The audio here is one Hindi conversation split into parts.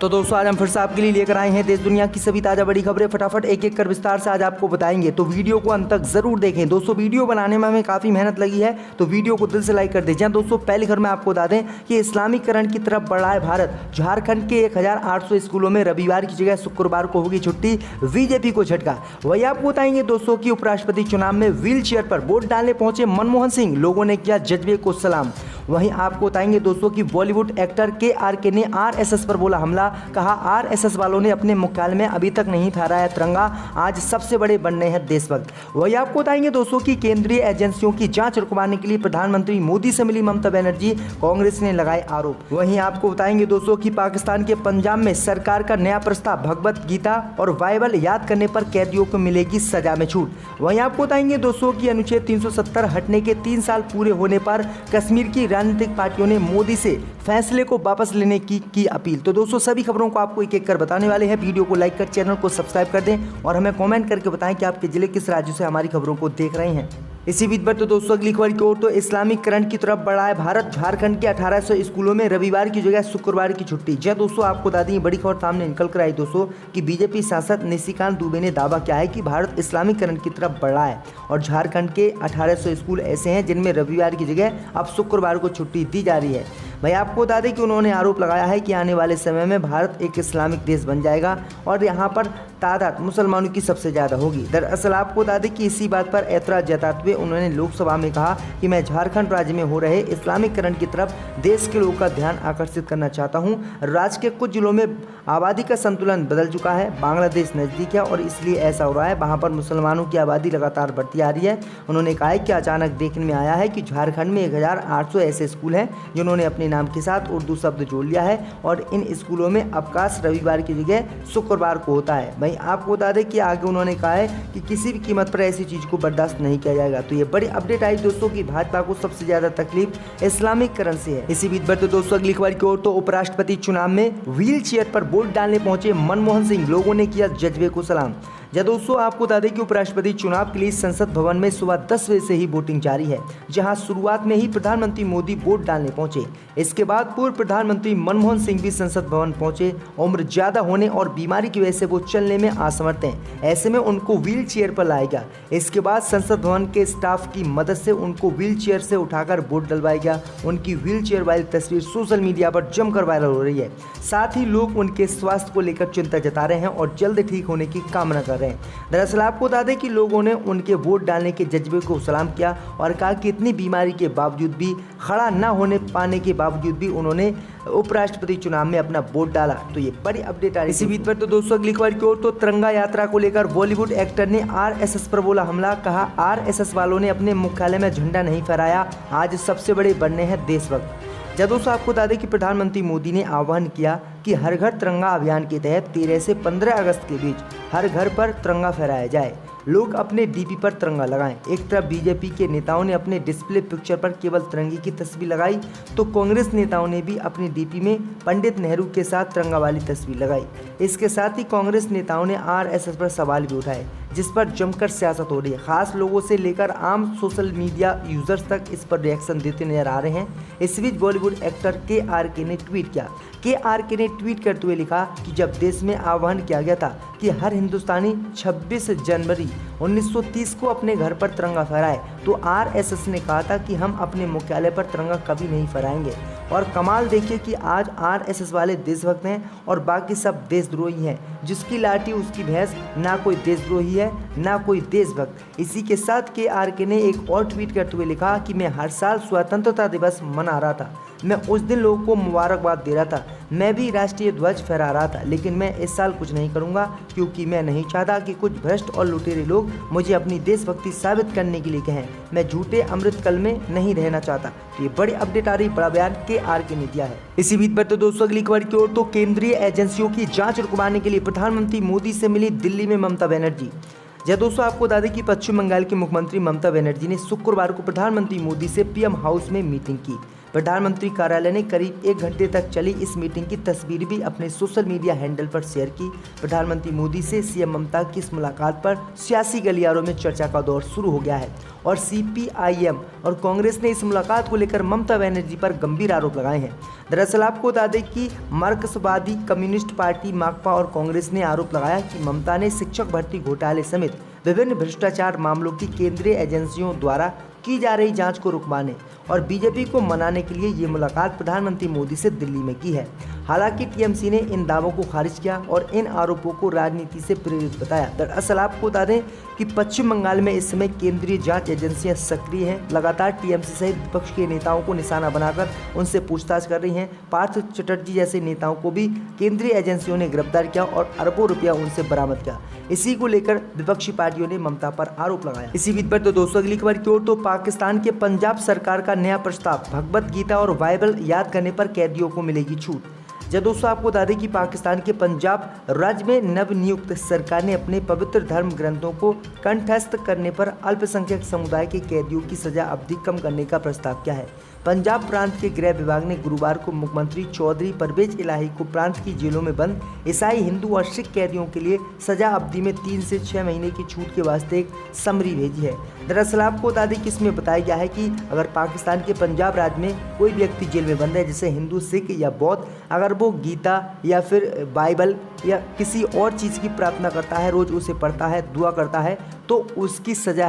तो दोस्तों आज हम फिर से आपके लिए लेकर आए हैं देश दुनिया की सभी ताज़ा बड़ी खबरें। फटाफट एक एक कर विस्तार से आज आपको बताएंगे, तो वीडियो को अंत तक जरूर देखें। दोस्तों वीडियो बनाने में हमें काफ़ी मेहनत लगी है, तो वीडियो को दिल से लाइक कर दीजिए। दोस्तों पहली खबर में आपको बता दें कि इस्लामीकरण की तरफ बढ़ रहा है भारत। झारखंड के 1800 स्कूलों में रविवार की जगह शुक्रवार को होगी छुट्टी, बीजेपी को झटका। वही आपको बताएंगे दोस्तों की उपराष्ट्रपति चुनाव में व्हील चेयर पर वोट डालने पहुंचे मनमोहन सिंह, लोगों ने किया जज्बे को सलाम। वहीं आपको बताएंगे दोस्तों कि बॉलीवुड एक्टर के ने आरएसएस पर बोला हमला, कहा आरएसएस वालों ने अपने मुख्यालय में अभी तक नहीं फहराया तिरंगा, आज सबसे बड़े बनने हैं देशभक्त। वही आपको बताएंगे दोस्तों कि केंद्रीय एजेंसियों की जांच रुकवाने के लिए प्रधानमंत्री मोदी से मिली ममता बनर्जी, कांग्रेस ने लगाए आरोप। वहीं आपको बताएंगे दोस्तों कि पाकिस्तान के पंजाब में सरकार का नया प्रस्ताव, भगवत गीता और बाइबल याद करने पर कैदियों को मिलेगी सजा में छूट। वहीं आपको बताएंगे दोस्तों कि अनुच्छेद 370 हटने के 3 साल पूरे होने पर कश्मीर की राजनीतिक पार्टियों ने मोदी से फैसले को वापस लेने की अपील। तो दोस्तों सभी खबरों को आपको एक एक कर बताने वाले हैं। वीडियो को लाइक कर चैनल को सब्सक्राइब कर दें और हमें कमेंट करके बताएं कि आपके जिले किस राज्य से हमारी खबरों को देख रहे हैं। इसी बीच पर तो दोस्तों अगली खबर की ओर, तो इस्लामीकरण की तरफ बढ़ा है भारत। झारखंड के 1800 स्कूलों में रविवार की जगह शुक्रवार की छुट्टी। जी दोस्तों आपको बता दें बड़ी खबर सामने निकल कर आई दोस्तों कि बीजेपी सांसद निशिकांत दुबे ने दावा किया है कि भारत इस्लामीकरण की तरफ बढ़ रहा है और झारखंड के 1800 स्कूल ऐसे हैं जिनमें रविवार की जगह अब शुक्रवार को छुट्टी दी जा रही है। भाई आपको बता दें कि उन्होंने आरोप लगाया है कि आने वाले समय में भारत एक इस्लामिक देश बन जाएगा और यहाँ पर तादाद मुसलमानों की सबसे ज़्यादा होगी। दरअसल आपको बता दें कि इसी बात पर ऐतराज जताते हुए उन्होंने लोकसभा में कहा कि मैं झारखंड राज्य में हो रहे इस्लामीकरण की तरफ देश के लोगों का ध्यान आकर्षित करना चाहता हूँ। राज्य के कुछ जिलों में आबादी का संतुलन बदल चुका है, बांग्लादेश नज़दीक है और इसलिए ऐसा हो रहा है, वहाँ पर मुसलमानों की आबादी लगातार बढ़ती आ रही है। उन्होंने कहा है कि अचानक देखने में आया है कि झारखंड में 1800 ऐसे स्कूल हैं जिन्होंने अपने नाम के साथ उर्दू शब्द जोड़ लिया है और इन स्कूलों में अवकाश रविवार की जगह शुक्रवार को होता है। वहीं आपको बता दें कि आगे उन्होंने कहा है कि किसी भी कीमत पर ऐसी चीज़ को बर्दाश्त नहीं किया जाएगा। तो ये बड़ी अपडेट आई दोस्तों कि भाजपा को सबसे ज़्यादा तकलीफ इस्लामीकरण से है। इसी बीच पर तो दोस्तों अगली खबर की ओर, तो उपराष्ट्रपति चुनाव में व्हील चेयर पर वोट डालने पहुंचे मनमोहन सिंह, लोगों ने किया जज्बे को सलाम। या दोस्तों आपको बता दें कि उपराष्ट्रपति चुनाव के लिए संसद भवन में सुबह 10 बजे से ही वोटिंग जारी है, जहां शुरुआत में ही प्रधानमंत्री मोदी वोट डालने पहुंचे। इसके बाद पूर्व प्रधानमंत्री मनमोहन सिंह भी संसद भवन पहुंचे। उम्र ज्यादा होने और बीमारी की वजह से वो चलने में असमर्थ हैं, ऐसे में उनको व्हील चेयर पर लाया गया। इसके बाद संसद भवन के स्टाफ की मदद से उनको व्हील चेयर से उठाकर वोट डलवाया गया। उनकी व्हील चेयर वाली तस्वीर सोशल मीडिया पर जमकर वायरल हो रही है। साथ ही लोग उनके स्वास्थ्य को लेकर चिंता जता रहे हैं और जल्द ठीक होने की कामना कर रहे हैं। दरअसल आपको बता दें कि लोगों ने उनके वोट डालने के जज्बे को सलाम किया और कहा कि इतनी बीमारी के बावजूद भी, खड़ा न होने पाने के बावजूद भी उन्होंने उपराष्ट्रपति चुनाव में अपना वोट डाला। तो ये बड़ी अपडेट आ रही है। इसी बीच पर तो दोस्तों अगली खबर की ओर, तो तिरंगा यात्रा को लेकर बॉलीवुड एक्टर ने आरएसएस पर बोला हमला, कहा आरएसएस वालों ने अपने मुख्यालय में झंडा नहीं फहराया, आज सबसे बड़े बनने हैं देशभक्त। जब दोस्तों आपको बता दें कि प्रधानमंत्री मोदी ने आह्वान किया कि हर घर तिरंगा अभियान के तहत 13 से 15 अगस्त के बीच हर घर पर तिरंगा फहराया जाए, लोग अपने डीपी पर तिरंगा लगाएं। एक तरफ बीजेपी के नेताओं ने अपने डिस्प्ले पिक्चर पर केवल तिरंगे की तस्वीर लगाई, तो कांग्रेस नेताओं ने भी अपनी डीपी में पंडित नेहरू के साथ तिरंगा वाली तस्वीर लगाई। इसके साथ ही कांग्रेस नेताओं ने आरएसएस पर सवाल भी उठाए, जिस पर जमकर सियासत हो रही है। खास लोगों से लेकर आम सोशल मीडिया यूजर्स तक इस पर रिएक्शन देते नजर आ रहे हैं। इस बीच बॉलीवुड एक्टर के ने ट्वीट किया। के ने ट्वीट करते हुए लिखा कि जब देश में आह्वान किया गया था कि हर हिंदुस्तानी 26 जनवरी 1930 को अपने घर पर तिरंगा फहराए, तो आरएसएस ने कहा था कि हम अपने मुख्यालय पर तिरंगा कभी नहीं फहराएंगे। और कमाल देखिए कि आज आरएसएस वाले देशभक्त हैं और बाकी सब देशद्रोही हैं, जिसकी लाठी उसकी भैंस, ना कोई देशद्रोही है ना कोई देशभक्त। इसी के साथ के ने एक और ट्वीट करते हुए लिखा कि मैं हर साल स्वतंत्रता दिवस मना रहा था, मैं उस दिन लोगों को मुबारकबाद दे रहा था, मैं भी राष्ट्रीय ध्वज फहरा रहा था, लेकिन मैं इस साल कुछ नहीं करूंगा क्योंकि मैं नहीं चाहता कि कुछ भ्रष्ट और लुटेरे लोग मुझे अपनी देशभक्ति साबित करने के लिए कहें। मैं झूठे अमृतकाल में नहीं रहना चाहता। तो ये बड़ी अपडेट आ रही, बड़ा बयान के ने दिया है। इसी बीच पर तो दोस्तों अगली खबर की ओर, तो केंद्रीय एजेंसियों की जांच रुकवाने के लिए प्रधानमंत्री मोदी से मिली दिल्ली में ममता बनर्जी। जय दोस्तों आपको बता दें कि पश्चिम बंगाल की मुख्यमंत्री ममता बनर्जी ने शुक्रवार को प्रधानमंत्री मोदी से पीएम हाउस में मीटिंग की। प्रधानमंत्री कार्यालय ने करीब 1 घंटे तक चली इस मीटिंग की तस्वीर भी अपने सोशल मीडिया हैंडल पर शेयर की। प्रधानमंत्री मोदी से सीएम ममता की इस मुलाकात पर सियासी गलियारों में चर्चा का दौर शुरू हो गया है और सीपीआईएम और कांग्रेस ने इस मुलाकात को लेकर ममता बनर्जी पर गंभीर आरोप लगाए हैं। दरअसल आपको बता दें कि मार्क्सवादी कम्युनिस्ट पार्टी माकपा और कांग्रेस ने आरोप लगाया कि ममता ने शिक्षक भर्ती घोटाले समेत विभिन्न भ्रष्टाचार मामलों की केंद्रीय एजेंसियों द्वारा की जा रही जांच को रुकवाने और बीजेपी को मनाने के लिए ये मुलाकात प्रधानमंत्री मोदी से दिल्ली में की है। हालांकि टीएमसी ने इन दावों को खारिज किया और इन आरोपों को राजनीति से प्रेरित बताया। दरअसल आपको बता दें कि पश्चिम बंगाल में इस समय केंद्रीय जांच एजेंसियां सक्रिय हैं, लगातार टीएमसी सहित विपक्ष के नेताओं को निशाना बनाकर उनसे पूछताछ कर रही हैं। पार्थ चटर्जी जैसे नेताओं को भी केंद्रीय एजेंसियों ने गिरफ्तार किया और अरबों रुपया उनसे बरामद किया। इसी को लेकर विपक्षी पार्टियों ने ममता पर आरोप लगाया। इसी बीच पर दोस्तों अगली खबर की ओर तो पाकिस्तान के पंजाब सरकार का नया प्रस्ताव, भगवत गीता और बाइबल याद करने पर कैदियों को मिलेगी छूट। जब दोस्तों आपको बता दें कि पाकिस्तान के पंजाब राज्य में नवनियुक्त सरकार ने अपने पवित्र धर्म ग्रंथों को कंठस्थ करने पर अल्पसंख्यक समुदाय के कैदियों की सजा अवधि कम करने का प्रस्ताव किया है। पंजाब प्रांत के गृह विभाग ने गुरुवार को मुख्यमंत्री चौधरी परवेज इलाही को प्रांत की जेलों में बंद ईसाई, हिंदू और सिख कैदियों के लिए सजा अवधि में 3 से 6 महीने की छूट के वास्ते एक समरी भेजी है। दरअसल आपको बता दें कि इसमें बताया गया है कि अगर पाकिस्तान के पंजाब राज्य में कोई व्यक्ति जेल में बंद है, जैसे हिंदू, सिख या बौद्ध, अगर वो गीता या फिर बाइबल या किसी और चीज़ की प्रार्थना करता है, रोज़ उसे पढ़ता है, दुआ करता है, तो उसकी सज़ा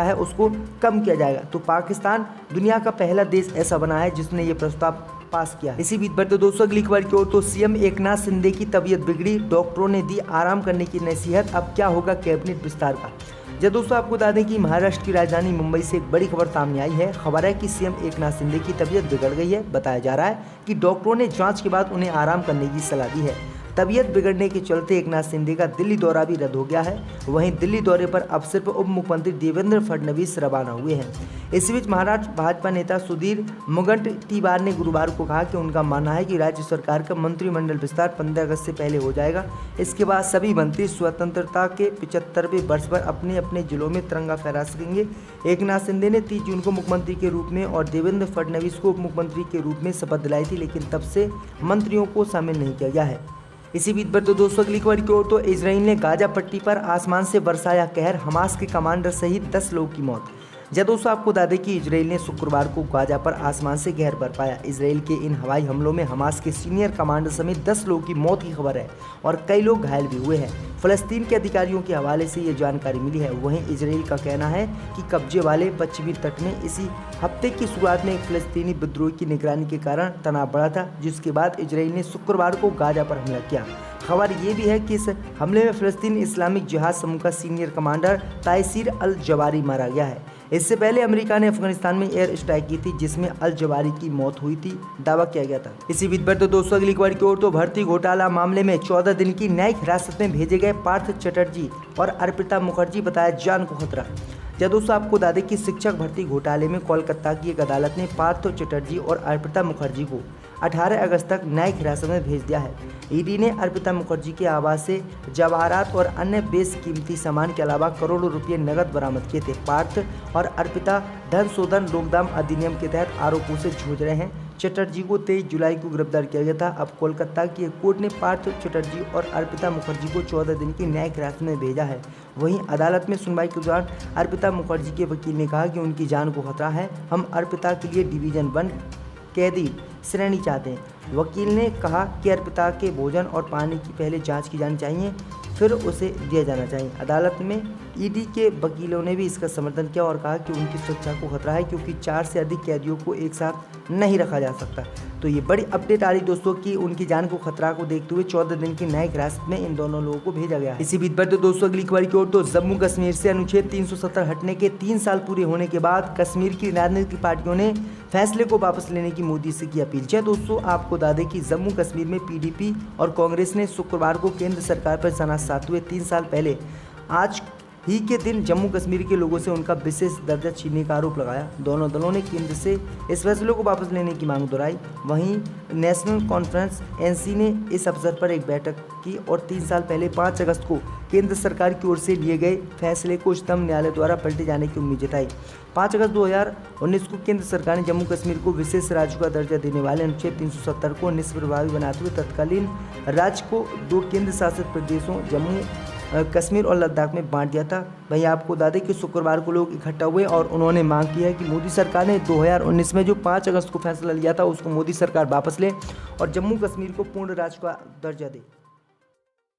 है उसको कम किया जाएगा। तो पाकिस्तान दुनिया का पहला देश ऐसा बना है जिसने ये प्रस्ताव पास किया। इसी बीच पर दोस्तों अगली खबर की ओर तो सीएम एकनाथ शिंदे की तबीयत बिगड़ी, डॉक्टरों ने दी आराम करने की नसीहत, अब क्या होगा कैबिनेट विस्तार का। जब दोस्तों आपको बता दें कि महाराष्ट्र की राजधानी मुंबई से एक बड़ी खबर सामने आई है। खबर है कि सीएम एकनाथ शिंदे की तबीयत बिगड़ गई है। बताया जा रहा है कि डॉक्टरों ने जांच के बाद उन्हें आराम करने की सलाह दी है। तबीयत बिगड़ने के चलते एकनाथ शिंदे का दिल्ली दौरा भी रद्द हो गया है। वहीं दिल्ली दौरे पर अब सिर्फ उप मुख्यमंत्री देवेंद्र फडणवीस रवाना हुए हैं। इस बीच महाराष्ट्र भाजपा नेता सुधीर मुनगंटीवार ने गुरुवार को कहा कि उनका मानना है कि राज्य सरकार का मंत्रिमंडल विस्तार 15 अगस्त से पहले हो जाएगा। इसके बाद सभी मंत्री स्वतंत्रता के 75वें वर्ष पर अपने अपने जिलों में तिरंगा फहरा सकेंगे। एकनाथ शिंदे ने 30 जून को मुख्यमंत्री के रूप में और देवेंद्र फडणवीस को उप मुख्यमंत्री के रूप में शपथ दिलाई थी, लेकिन तब से मंत्रियों को शामिल नहीं किया गया है। इसी बीच पर दोस्तों अगली खबर की ओर तो इजराइल ने गाजा पट्टी पर आसमान से बरसाया कहर, हमास के कमांडर सहित 10 लोगों की मौत। जब दोस्तों आपको बता दें कि इजराइल ने शुक्रवार को गाजा पर आसमान से कहर बरपाया। इजराइल के इन हवाई हमलों में हमास के सीनियर कमांडर समेत 10 लोगों की मौत की खबर है और कई लोग घायल भी हुए हैं। फलस्तीन के अधिकारियों के हवाले से ये जानकारी मिली है। वहीं इजराइल का कहना है कि कब्जे वाले पश्चिमी तट में इसी हफ्ते की शुरुआत में एक फलस्तीनी विद्रोह की निगरानी के कारण तनाव बढ़ा था, जिसके बाद इजराइल ने शुक्रवार को गाजा पर हमला किया। खबर ये भी है कि इस हमले में फलस्तीन इस्लामिक जिहाद समूह का सीनियर कमांडर तायसीर अल जवारी मारा गया है। इससे पहले अमेरिका ने अफगानिस्तान में एयर स्ट्राइक की थी, जिसमें अल जवारी की मौत हुई थी, दावा किया गया था। इसी बीच पर दोस्तों अगली खबर की ओर तो भर्ती घोटाला मामले में 14 दिन की न्यायिक हिरासत में भेजे गए पार्थ चटर्जी और अर्पिता मुखर्जी बताया जान को खतरा। जब दोस्तों आपको बता दें कि शिक्षक भर्ती घोटाले में कोलकाता की एक अदालत ने पार्थ चटर्जी और अर्पिता मुखर्जी को 18 अगस्त तक न्यायिक हिरासत में भेज दिया है। ईडी ने अर्पिता मुखर्जी के आवास से जवाहरात और अन्य बेशकीमती सामान के अलावा करोड़ों रुपये नकद बरामद किए थे। पार्थ और अर्पिता धन शोधन रोकथाम अधिनियम के तहत आरोपों से जूझ रहे हैं। चटर्जी को 23 जुलाई को गिरफ्तार किया गया था। अब कोलकाता की एक कोर्ट ने पार्थ चटर्जी और अर्पिता मुखर्जी को 14 दिन की न्यायिक हिरासत में भेजा है। वहीं अदालत में सुनवाई के दौरान अर्पिता मुखर्जी के वकील ने कहा कि उनकी जान को खतरा है, हम अर्पिता के लिए डिवीज़न 1 कैदी श्रेणी चाहते हैं। वकील ने कहा कि अर्पिता के भोजन और पानी की पहले जांच की जानी चाहिए, फिर उसे दिया जाना चाहिए। अदालत में ईडी के वकीलों ने भी इसका समर्थन किया और कहा कि उनकी सुरक्षा को खतरा है, क्योंकि 4 से अधिक कैदियों को एक साथ नहीं रखा जा सकता। तो ये बड़ी अपडेट आ रही दोस्तों कि उनकी जान को खतरा को देखते हुए 14 दिन की न्यायिक हिरासत में इन दोनों लोगों को भेजा गया है। इसी बीच पर दोस्तों अगली खबर की ओर तो जम्मू कश्मीर से अनुच्छेद 370 हटने के 3 साल पूरे होने के बाद कश्मीर की राजनीतिक पार्टियों ने फैसले को वापस लेने की मोदी से की अपील। दोस्तों आपको बता दें कि जम्मू कश्मीर में पीडीपी और कांग्रेस ने शुक्रवार को केंद्र सरकार पर तनाज़ साधते हुए 3 साल पहले आज ही के दिन जम्मू कश्मीर के लोगों से उनका विशेष दर्जा छीनने का आरोप लगाया। दोनों दलों ने केंद्र से इस फैसले को वापस लेने की मांग दोहराई। वहीं नेशनल कॉन्फ्रेंस एनसी ने इस अवसर पर एक बैठक की और 3 साल पहले 5 अगस्त को केंद्र सरकार की ओर से लिए गए फैसले को उच्चतम न्यायालय द्वारा पलटे जाने की उम्मीद जताई। 5 अगस्त 2019 को केंद्र सरकार ने जम्मू कश्मीर को विशेष राज्य का दर्जा देने वाले अनुच्छेद 370 को निष्प्रभावी बनाते हुए तत्कालीन राज्य को 2 केंद्र शासित प्रदेशों जम्मू कश्मीर और लद्दाख में बांट दिया था। वहीं आपको बता दें कि शुक्रवार को लोग इकट्ठा हुए और उन्होंने मांग की है कि मोदी सरकार ने 2019 में जो 5 अगस्त को फैसला लिया था उसको मोदी सरकार वापस ले और जम्मू कश्मीर को पूर्ण राज्य का दर्जा दे।